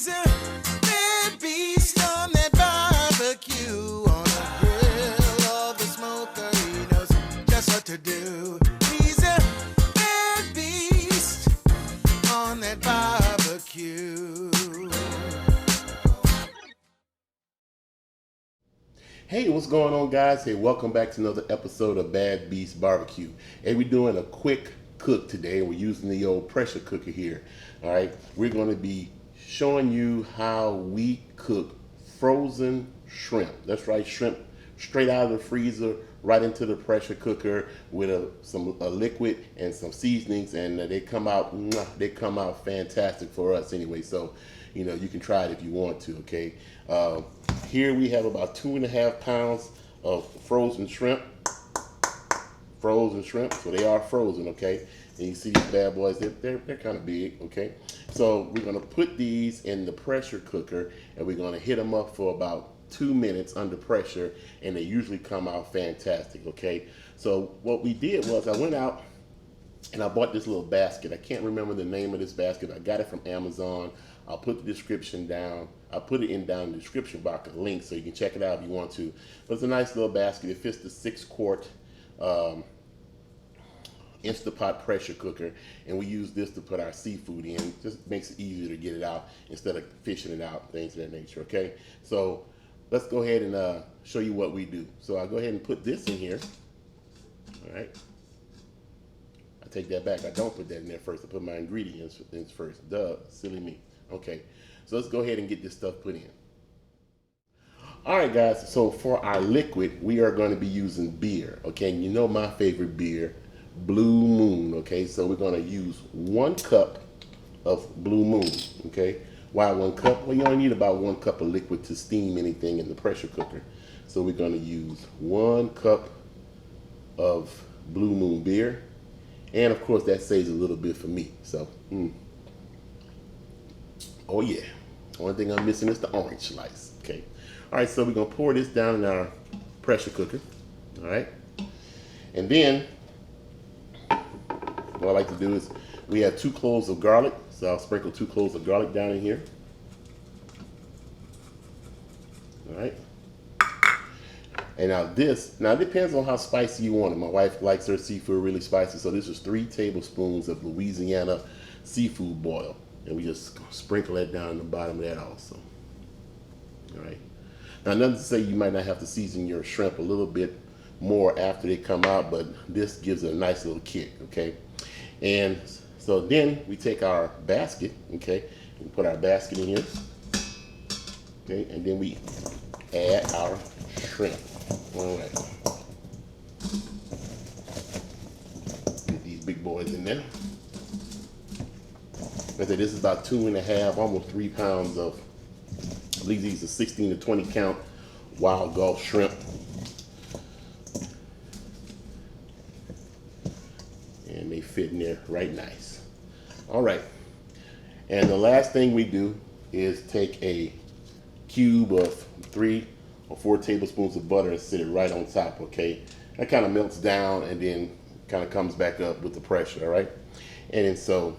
He's a bad beast on that barbecue, on the grill or the smoker. He knows just what to do. He's a bad beast on that barbecue. Hey, what's going on, guys? Hey, welcome back to another episode of Bad Beast Barbecue. Hey, we're doing a quick cook today. We're using the old pressure cooker here. All right, we're going to be showing you how we cook frozen shrimp. That's right, shrimp straight out of the freezer, right into the pressure cooker with a liquid and some seasonings, and they come out fantastic for us anyway. So, you know, you can try it if you want to. Okay. Here we have about 2.5 pounds of frozen shrimp. So they are frozen, okay? And you see these bad boys, they're kind of big, okay? So we're gonna put these in the pressure cooker and we're gonna hit them up for about 2 minutes under pressure, and they usually come out fantastic, okay? So what we did was I went out and I bought this little basket. I can't remember the name of this basket. I got it from Amazon. I'll put the description down. I'll put it down in the description box, a link, so you can check it out if you want to. But it's a nice little basket. It fits the 6-quart Instapot pressure cooker, and we use this to put our seafood in. Just makes it easier to get it out instead of fishing it out, things of that nature, okay? So let's go ahead and show you what we do. So I'll go ahead and put this in here, all right? I take that back. I don't put that in there first. I put my ingredients in first. Duh, silly me. Okay, so let's go ahead and get this stuff put in. All right, guys, so for our liquid, we are going to be using beer, okay? And you know my favorite beer, Blue Moon, okay? So we're going to use 1 cup of Blue Moon, okay? Why 1 cup? Well, you only need about 1 cup of liquid to steam anything in the pressure cooker. So we're going to use 1 cup of Blue Moon beer. And of course, that saves a little bit for me, so, Oh yeah, only thing I'm missing is the orange slice, okay? All right, so we're gonna pour this down in our pressure cooker, all right? And then, what I like to do is, we have 2 cloves of garlic, so I'll sprinkle 2 cloves of garlic down in here. All right? And now it depends on how spicy you want it. My wife likes her seafood really spicy, so this is 3 tablespoons of Louisiana seafood boil. And we just sprinkle that down the bottom of that also. All right. Now, nothing to say you might not have to season your shrimp a little bit more after they come out, but this gives it a nice little kick, okay? And so then we take our basket, okay? We put our basket in here, okay? And then we add our shrimp. All right. Get these big boys in there. I said this is about 2.5, almost 3 pounds of, I believe these are 16 to 20 count wild Gulf shrimp. And they fit in there right nice. All right. And the last thing we do is take a cube of 3 or 4 tablespoons of butter and sit it right on top, okay? That kind of melts down and then kind of comes back up with the pressure, all right? And then so,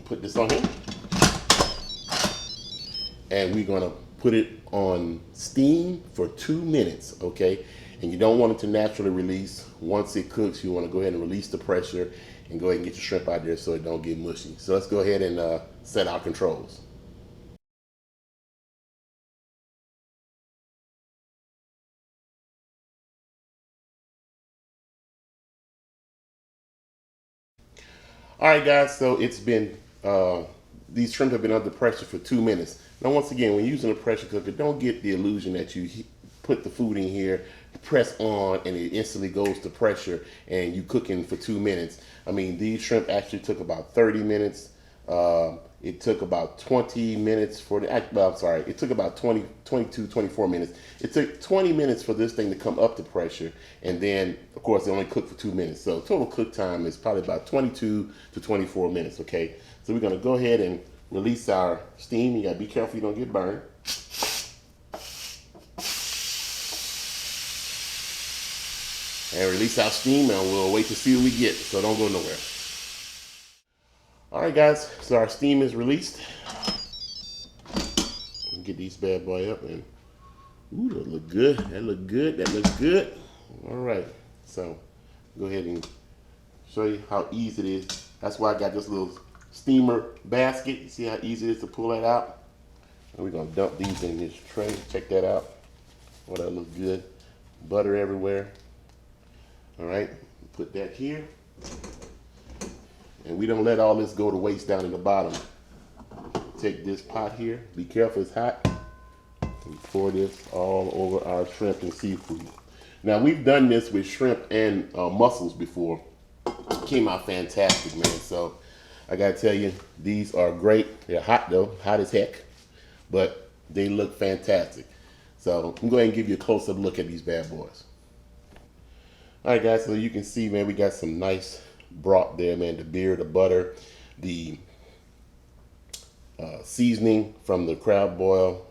put this on here, and we're gonna put it on steam for 2 minutes, okay? And you don't want it to naturally release. Once it cooks, you want to go ahead and release the pressure and go ahead and get your shrimp out there so it don't get mushy. So let's go ahead and set our controls. All right, guys, so it's been, these shrimp have been under pressure for 2 minutes. Now, once again, when using a pressure cooker, don't get the illusion that you put the food in here, press on, and it instantly goes to pressure, and you cooking for 2 minutes. I mean, these shrimp actually took about 30 minutes. It took about 20 minutes for the, well, I'm sorry, it took about 22, 24 minutes. It took 20 minutes for this thing to come up to pressure, and then, of course, it only cooked for 2 minutes. So total cook time is probably about 22 to 24 minutes, okay? So we're gonna go ahead and release our steam. You gotta be careful you don't get burned. And release our steam, and we'll wait to see what we get, so don't go nowhere. All right, guys, so our steam is released. Get these bad boy up and ooh, that look good. That look good. That looks good. All right. So go ahead and show you how easy it is. That's why I got this little steamer basket. You see how easy it is to pull that out? And we're gonna dump these in this tray. Check that out. Oh, that looks good. Butter everywhere. All right, put that here. And we don't let all this go to waste down in the bottom. Take this pot here. Be careful, it's hot. And pour this all over our shrimp and seafood. Now we've done this with shrimp and mussels before. It came out fantastic, man. So I gotta tell you, these are great. They're hot though, hot as heck, but they look fantastic. So I'm going to give you a close-up look at these bad boys. All right, guys, so you can see, man, we got some nice broth there, man. The beer, the butter, the seasoning from the crab boil.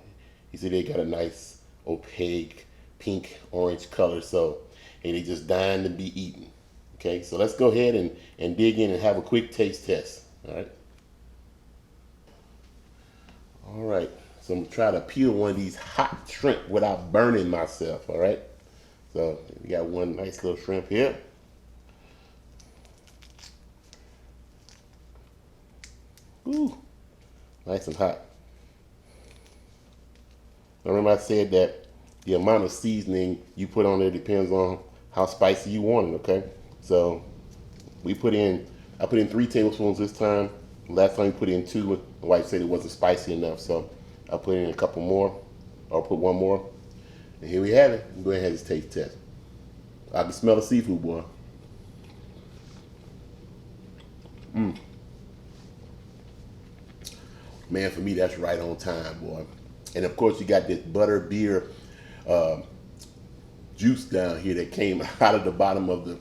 You see they got a nice opaque pink orange color, so and they just dying to be eaten. Okay, so let's go ahead and dig in and have a quick taste test. All right, so I'm gonna try to peel one of these hot shrimp without burning myself. All right, so we got one nice little shrimp here. Ooh, nice and hot. Remember I said that the amount of seasoning you put on there depends on how spicy you want it, okay? So I put in 3 tablespoons this time. Last time we put in 2, my wife said it wasn't spicy enough, so I put in a couple more, or put 1 more. And here we have it. Go ahead and have this taste test. I can smell the seafood, boy. Man, for me, that's right on time, boy. And of course, you got this butter beer juice down here that came out of the bottom of the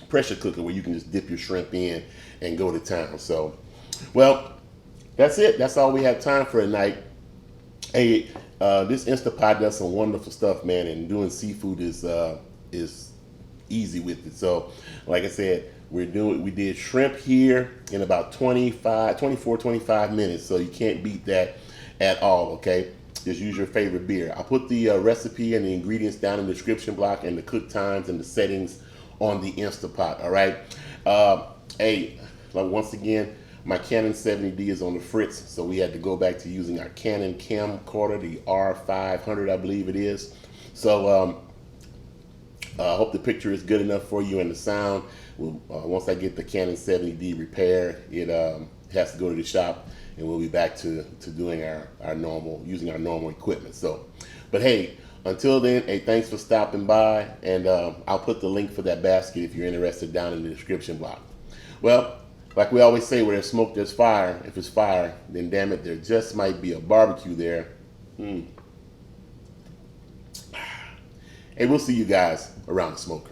pressure cooker where you can just dip your shrimp in and go to town. So, well, that's it. That's all we have time for tonight. Hey, this Instapot does some wonderful stuff, man, and doing seafood is easy with it. So, like I said, we did shrimp here in about 24-25 minutes. So you can't beat that at all, okay? Just use your favorite beer. I put the recipe and the ingredients down in the description block and the cook times and the settings on the Instapot, all right? Hey, like once again, my Canon 70D is on the fritz, so we had to go back to using our Canon camcorder, the R500, I believe it is. So I hope the picture is good enough for you and the sound. Once I get the Canon 70D repaired, it has to go to the shop, and we'll be back to doing our normal, using our normal equipment. So, but hey, until then, hey, thanks for stopping by, and I'll put the link for that basket if you're interested down in the description block. Well, like we always say, where there's smoke, there's fire. If it's fire, then damn it, there just might be a barbecue there. Hey, we'll see you guys around the smoker.